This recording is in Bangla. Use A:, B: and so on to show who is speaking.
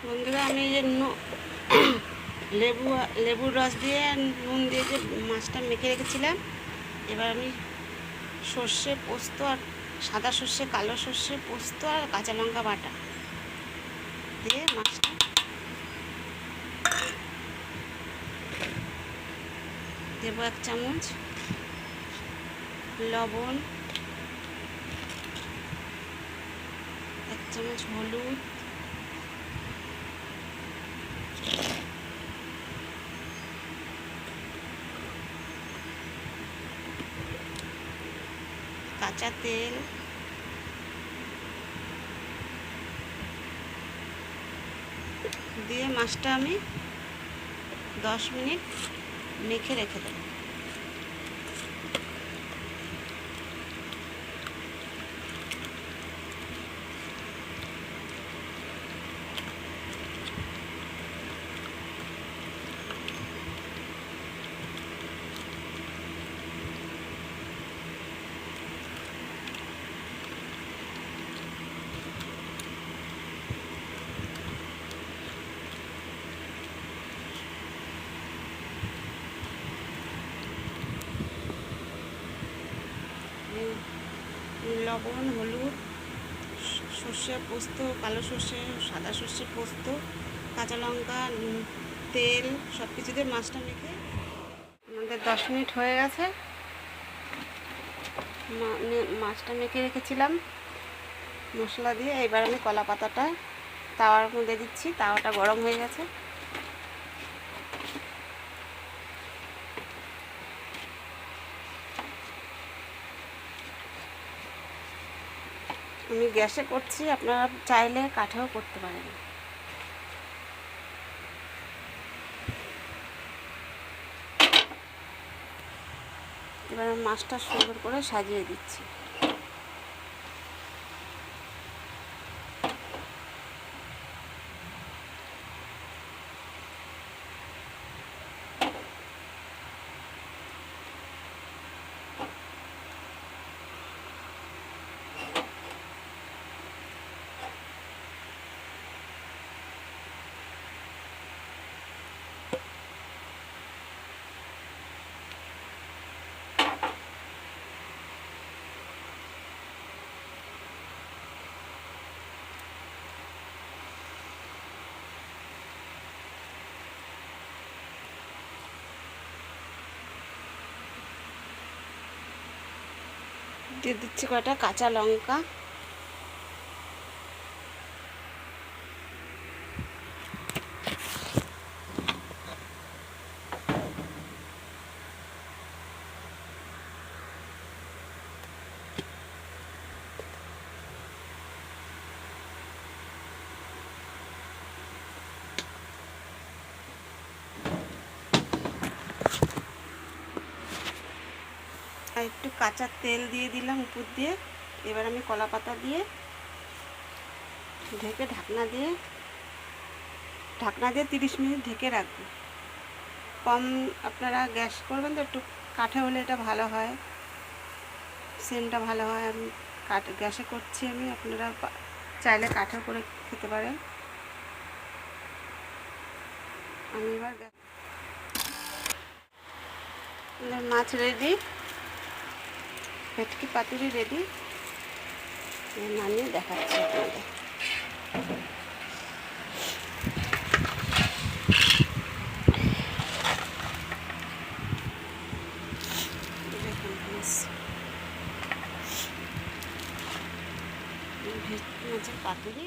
A: বন্ধুরা, আমি এই যে লেবুর রস দিয়ে নুন দিয়ে যে মাছটা মেখে রেখেছিলাম, এবার আমি সর্ষে পোস্ত আর সাদা সর্ষে, কালো সর্ষে পোস্ত আর কাঁচা লঙ্কা বাটা দিয়ে মাছটা দেবো 1 চামচ, লবণ 1 চামচ, হলুদ, কাঁচা তেল, দিয়ে মাছটা আমি 10 মিনিট মেখে রেখে দেবো। লবণ, হলুদ, সর্ষে পোস্ত, কালো সর্ষে, সাদা সর্ষে পোস্ত, কাঁচা লঙ্কা, তেল সব কিছু দিয়ে মাছটা মেখে আমাদের 10 মিনিট হয়ে গেছে। মাছটা মেখে রেখেছিলাম মশলা দিয়ে। এবার আমি কলা পাতাটা তাওয়ার মধ্যে দিচ্ছি। তাওয়াটা গরম হয়ে গেছে। আমি গ্যাসে করছি, আপনারা চাইলে কাঠেও করতে পারেন। এবার মাছটা সুন্দর করে সাজিয়ে দিচ্ছি। দিয়ে দিচ্ছি কয়টা কাঁচা লঙ্কা, আর একটু কাঁচা তেল দিয়ে দিলাম উপর দিয়ে। এবার আমি কলা পাতা দিয়ে ঢেকে ঢাকনা দিয়ে 30 মিনিট ঢেকে রাখবো। কম আপনারা গ্যাস করবেন তো, একটু কাঠে হলে এটা ভালো হয়, সেন্টটা ভালো হয়। আমি গ্যাসে করছি আমি, আপনারা চাইলে কাঠে করে খেতে পারেন। আমি এবার মাছ রেডি, ভেটকি পাতুরি রেডি। নামিয়ে দেখাচ্ছি আপনাদের। ভেটকি মাছের পাতুরি।